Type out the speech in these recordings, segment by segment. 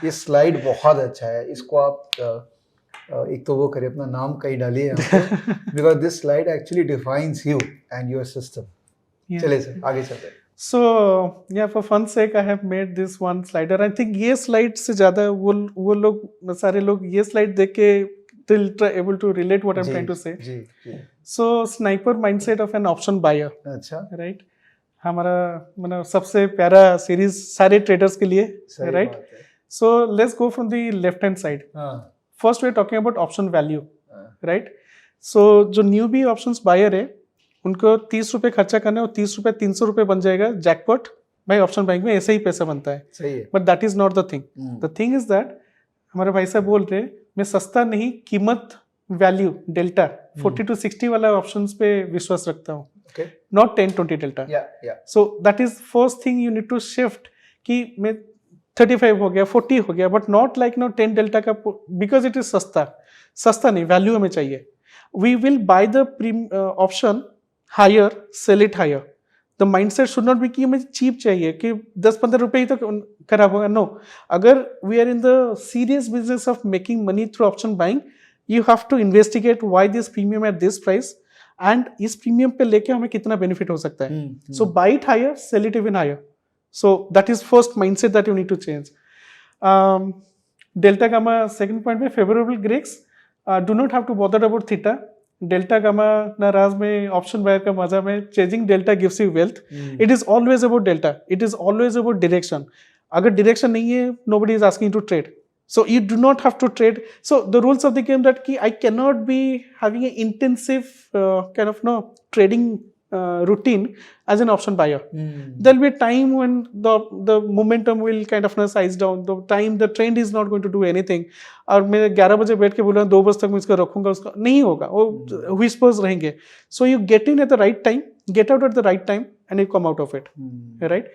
ये स्लाइड बहुत अच्छा है, इसको आप एक तो वो करिए, अपना नाम कहीं डालिए because this slide actually defines you and your system. चलिए सर आगे चलते हैं। So yeah, for fun sake I have made this one slider. I think ये slide से ज़्यादा वो लोग सारे लोग ये slide देख के they'll try able to relate what I'm trying to say. Ji ji. So sniper mindset of an option buyer. अच्छा। Right? हमारा मतलब सबसे प्यारा सीरीज सारे ट्रेडर्स के लिए, right? So let's go from the left hand side. First we're talking about option value, right? So जो newbie options buyer है उनको 30 रुपए खर्चा करना है और 30 रुपए 300 रुपए बन जाएगा जैकपॉट। भाई ऑप्शन बैंक में ऐसे ही पैसा बनता है, सही है। But that is not the thing. The thing is that हमारे भाई साहब बोल रहे मैं सस्ता नहीं, कीमत वैल्यू डेल्टा 40 to 60 वाला ऑप्शंस पे विश्वास रखता हूँ, not 10-20 delta. So that is first thing you need to shift कि मैं 35 हो गया 40 हो गया, but not like no 10 delta का, बिकॉज इट इज सस्ता नहीं, वैल्यू हमें चाहिए। We will buy the option higher, sell it higher. The mindset should not be कि हमें चीप चाहिए कि 10-15 रुपए ही तो खराब होगा। नो, अगर we are in the serious business of making money through option buying, you have to investigate why this premium at this price and इस प्रीमियम पे लेके हमें कितना बेनिफिट हो सकता है। So buy it higher, sell it even higher. So that is first mindset that you need to change. Delta gamma second point में favourable Greeks, do not have to bother about theta. Delta gamma नाराज में option buyer का मजा में chasing delta gives you wealth. It is always about delta, it is always about direction. अगर direction नहीं है, nobody is asking to trade, so you do not have to trade. So the rules of the game that कि I can not be having a intensive kind of no trading routine as an option buyer. There'll be a time when the momentum will kind of size down, the time the trend is not going to do anything, और मैं 11 बजे बैठ के बोल रहा हूँ 2 बजे तक मैं इसको रखूंगा, उसका नहीं होगा, वो whispers रहेंगे। So you get in at the right time, get out at the right time and you come out of it, right?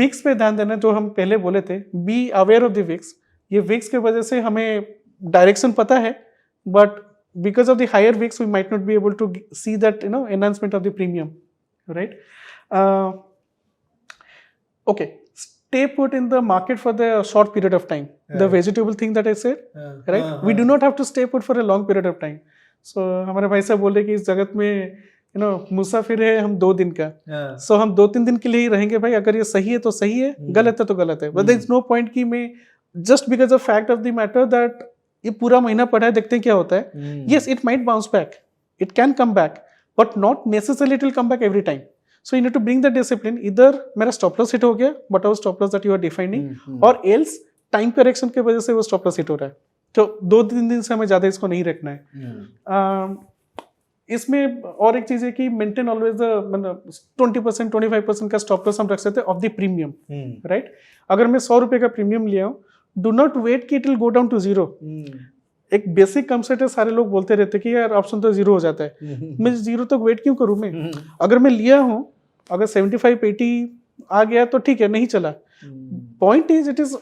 Wicks पे ध्यान देना, जो हम पहले बोले थे, be aware of the wicks। ये wicks के वजह से हमें डायरेक्शन पता है, but because of the higher wicks we might not be able to see that enhancement of the premium, right? Okay, stay put in the market for the short period of time, the vegetable thing that I said, right? We do not have to stay put for a long period of time. So हमारे भाई साहब बोल रहे कि इस जगत में मुसाफिर है हम 2 दिन का, so हम 2-3 दिन के लिए ही रहेंगे भाई। अगर ये सही है तो सही है, गलत है तो गलत है, but there is no point कि मैं just because of fact of the matter that ये पूरा महीना पढ़ा है, देखते हैं क्या होता है। Yes, it might bounce back, it can come back, but not necessarily it will come back every time. So you need to bring the discipline. Either मेरा stop loss hit हो गया, whatever stop loss that you are defining, और else time correction के वजह से वो stop loss hit हो रहा है, तो 2-3 दिन से हमें ज्यादा इसको नहीं रखना है। इसमें और एक चीज है कि मेंटेन ऑलवेज द 20% 25% का स्टॉप लॉस हम रख सकते हैं ऑफ द प्रीमियम, राइट? अगर मैं 100 रुपए का प्रीमियम लिया हूँ, डू नॉट वेट कि it will go down to 0। एक बेसिक कंसेप्ट है, सारे लोग बोलते रहते कि यार ऑप्शन तो 0 हो जाता है, मैं 0 तक वेट क्यों करूं मैं? अगर मैं लिया हूं, अगर 75-80 आ गया तो ठीक है, नहीं चला। Point is it is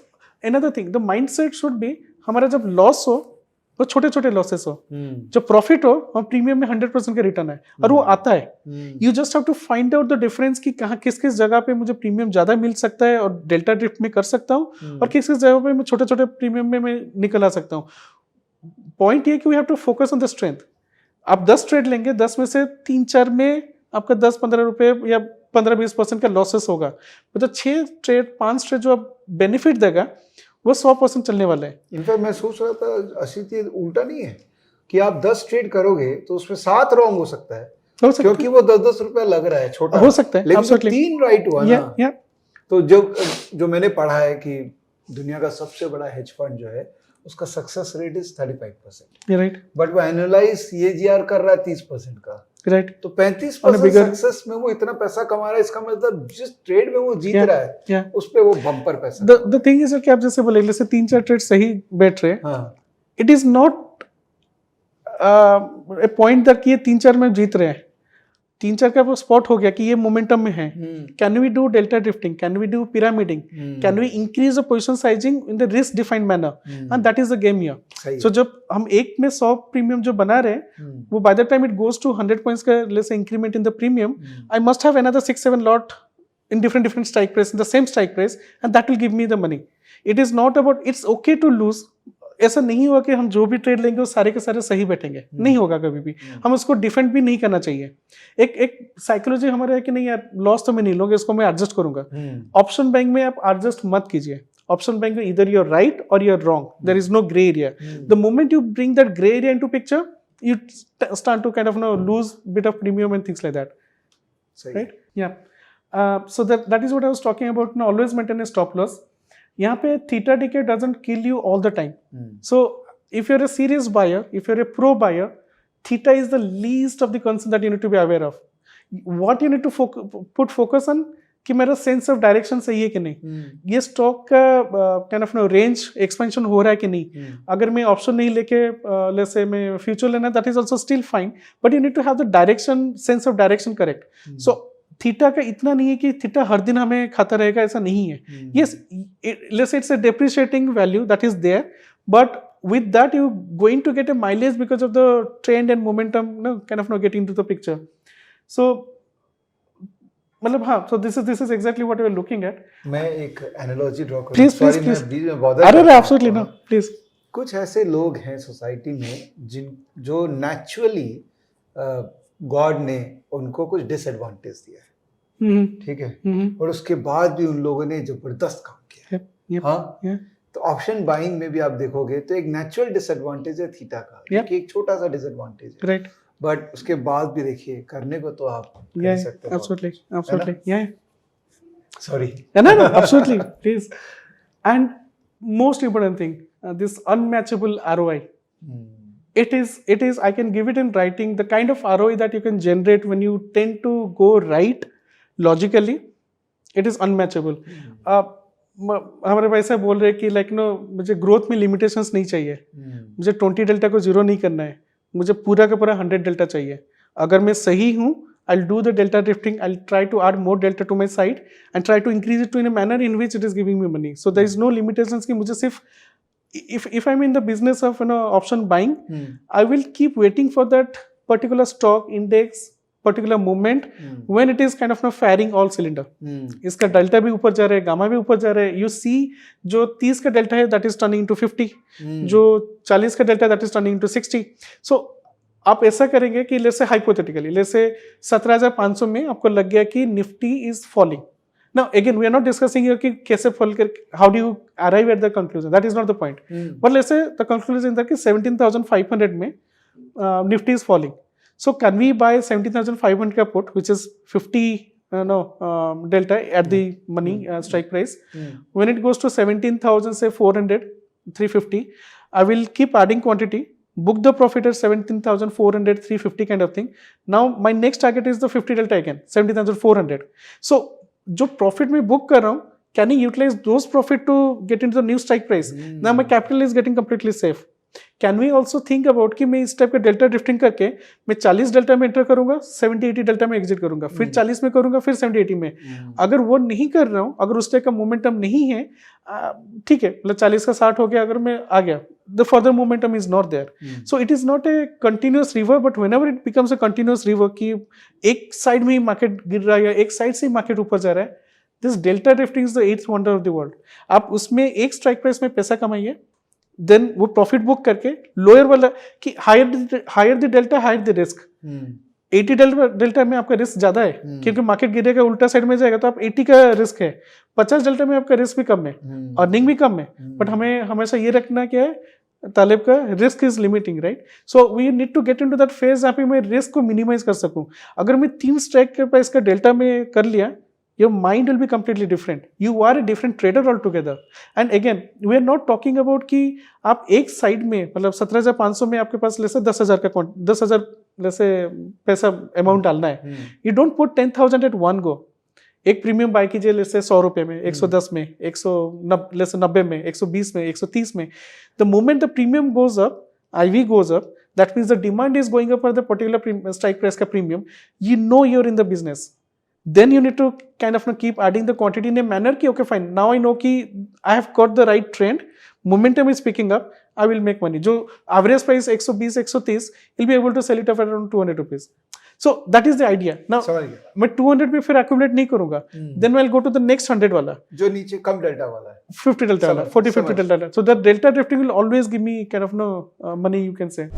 another thing, the mindset should be हमारा जब लॉस हो वो छोटे छोटे लॉसेस हो, जब प्रॉफिट हो हम प्रीमियम में 100% का रिटर्न है, और वो आता है। You just have to find out the difference कि कहाँ किस किस जगह पे मुझे प्रीमियम ज्यादा मिल सकता है और डेल्टा ड्रिफ्ट में कर सकता हूँ, और किस किस जगह पे मैं छोटे छोटे प्रीमियम में मैं निकल आ सकता हूँ। पॉइंट ये कि we have to focus on the strength. आप 10 ट्रेड लेंगे, 10 में से 3-4 में आपका 10-15 रुपए या 15-20% का लॉसेस होगा, मतलब 6 ट्रेड 5 ट्रेड जो आप बेनिफिट देगा वो 100% चलने वाला है। इनफैक्ट मैं सोच रहा था अशीत, ये उल्टा नहीं है कि आप 10 ट्रेड करोगे तो उसमें 7 रॉन्ग हो सकता है, क्योंकि वो 10-10 रुपया लग रहा है, छोटा हो सकता है, लेकिन 3 राइट हुआ ना। तो जो मैंने पढ़ा है कि दुनिया का सबसे बड़ा हेज फंड जो है उसका success rate is 35%, right? But वो एनालाइज सीएजीआर कर रहा है 30% का, राइट? तो 35% सक्सेस में वो इतना पैसा कमा रहा है, इसका मतलब जिस ट्रेड में वो जीत रहा है उस पे वो बम्पर पैसा। द थिंग इज कि आप जैसे बोले जैसे 3-4 ट्रेड सही बैठ रहे, it is not A point that कि ये 3-4 में जीत रहे हैं, 3-4 का वो स्पॉट हो गया कि ये मोमेंटम में है। Can we do delta drifting, can we do pyramiding, can we increase the position sizing in the risk defined manner, and that is the game here. So जब हम एक में 100 प्रीमियम जो बना रहे हैं, वो by the time it goes to 100 points का let's say increment in the premium, I must have another 6-7 lot in different strike price, in the same strike price, and that will give me the money. It is not about, it's okay to lose. ऐसा नहीं हुआ कि हम जो भी trade लेंगे वो सारे के सारे सही बैठेंगे, नहीं होगा कभी भी. हम उसको डिफेंड भी नहीं करना चाहिए. एक साइकोलॉजी हमारा है कि नहीं यार लॉस तो मैं नहीं लूंगा, इसको मैं एडजस्ट करूंगा. ऑप्शन बैंक में आप एडजस्ट मत कीजिए. ऑप्शन बैंक में either you're right or you're wrong. There is no gray area. The moment you bring that gray area into picture, you start to kind of lose bit of premium and things like that. Right? Yeah. So that is what I was talking about. Always maintain a stop loss. यहाँ पे theta decay doesn't kill you all the time. So if you're a serious buyer, if you're a pro buyer, theta is the least of the concern that you need to be aware of. What you need to put focus on कि मेरा sense of direction सही है कि नहीं, ये stock का kind of range expansion हो रहा है कि नहीं. अगर मैं ऑप्शन नहीं लेके लेट्स से मैं फ्यूचर लेना, that is also still fine, but you need to have the direction, sense of direction correct. So theta का इतना नहीं है कि थीटा हर दिन हमें खाता रहेगा, ऐसा नहीं है. Yes, let's say it's a depreciating value that is there, but with that you going to get a mileage because of the trend and momentum kind of get into the picture. So मतलब हाँ, so this is exactly what we are looking at. मैं एक analogy draw करूँ. Please. अरे absolutely no, please. कुछ ऐसे लोग हैं सोसाइटी में जो नेचुरली गॉड ने उनको कुछ डिसएडवांटेज दिया है, ठीक है, और उसके बाद भी उन लोगों ने जबरदस्त काम किया. हाँ, तो ऑप्शन बाइंग में भी आप देखोगे तो एक नेचुरल डिसएडवांटेज है थीटा का, एक छोटा सा डिसएडवांटेज है, राइट. बट उसके बाद भी देखिए करने को तो आप कर सकते हो. Absolutely. Yeah. Sorry. No, absolutely. Please. And most important thing, this unmatchable ROI. It is. I can give it in writing. The kind of ROI that you can generate when you tend to go right logically, it is unmatchable. हमारे भाई साहब बोल रहे हैं कि मुझे growth में limitations नहीं चाहिए. मुझे 20 डेल्टा को 0 नहीं करना है, मुझे पूरा का पूरा 100 डेल्टा चाहिए. अगर मैं सही हूँ, I'll do the delta drifting, I'll try to add more delta to my side and try to increase it to in a manner in which it is giving me money. So there is no limitations कि मुझे सिर्फ if I'm in the business of option buying, I will keep waiting for that particular stock index, particular moment when it is kind of firing all cylinder. इसका delta भी ऊपर जा रहा है, gamma भी ऊपर जा रहा है. You see जो 30 का डेल्टा है that is turning into 50, जो 40 का delta that is turning into 60. So आप ऐसा करेंगे कि let's say hypothetically let's say 17,500 में आपको लग गया कि Nifty is falling. Now again we are not discussing here कि कैसे फॉल कर, how do you arrive at the conclusion, that is not the point. But let's say the conclusion that कि 17,500 में Nifty is falling. So can we buy 17,500 का put which is 50 delta at the money strike price. When it goes to 17,000 say 400, 350, I will keep adding quantity, book the profit at 17,400, 350 kind of thing. Now my next target is the 50 delta again, 17,400. So जो profit में book कर रहा हूँ, can I utilize those profit to get into the new strike price? Now my capital is getting completely safe. Can we also think about कि मैं इस type का delta drifting करके मैं 40 डेल्टा में एंटर करूंगा, 70-80 डेल्टा में एग्जिट करूंगा, फिर 40 में करूंगा, फिर 70-80 में. अगर वो नहीं कर रहा हूं, अगर उस टाइप का मोमेंटम नहीं है, ठीक है, मतलब 40 का 60 हो गया, अगर मैं आ गया, the further momentum is not there. So it is not a continuous river, but whenever it becomes a continuous river कि एक साइड में ही मार्केट गिर रहा है या एक साइड से ही मार्केट ऊपर जा रहा है, this delta drifting is the 8th wonder of the world. आप उसमें एक स्ट्राइक प्राइस में पैसा कमाइए, देन वो प्रॉफिट बुक करके लोअर वाला कि higher the delta higher the risk. 80 delta में आपका रिस्क ज्यादा है क्योंकि मार्केट गिरेगा, उल्टा साइड में जाएगा, तो आप 80 का रिस्क है. 50 डेल्टा में आपका रिस्क भी कम है, अर्निंग भी कम है, बट हमें हमेशा ये रखना क्या है, तालिब का risk is limiting, right. So we need to get into that phase जहाँ पे मैं रिस्क को मिनिमाइज कर सकूं. अगर मैं 3 स्ट्राइक के प्राइस का डेल्टा में कर लिया, your mind will be completely different. You are a different trader altogether. And again, we are not talking about कि आप एक साइड में मतलब 17,500 में आपके पास जैसे 10,000 जैसे पैसा अमाउंट डालना है. You don't put 10,000 at one go. एक प्रीमियम बाय कीजिए जैसे 100 रुपए में, 110 में, 190 में, 120 में, 130 में. The moment the premium goes up, IV goes up, that means the demand is going up for the particular strike price का premium. You know you're in the business. Then you need to kind of keep adding the quantity in a manner ki okay fine, now I know ki I have got the right trend, momentum is picking up, I will make money. जो average price 120 130, you'll be able to sell it off at around 200 rupees. So that is the idea. Now समझ गया। मैं 200 पे फिर accumulate नहीं करूंगा, then I'll go to the next 100 वाला, जो नीचे कम डेल्टा वाला है, 50 delta वाला, 40 50 delta वाला. So the delta drifting will always give me kind of money, you can say.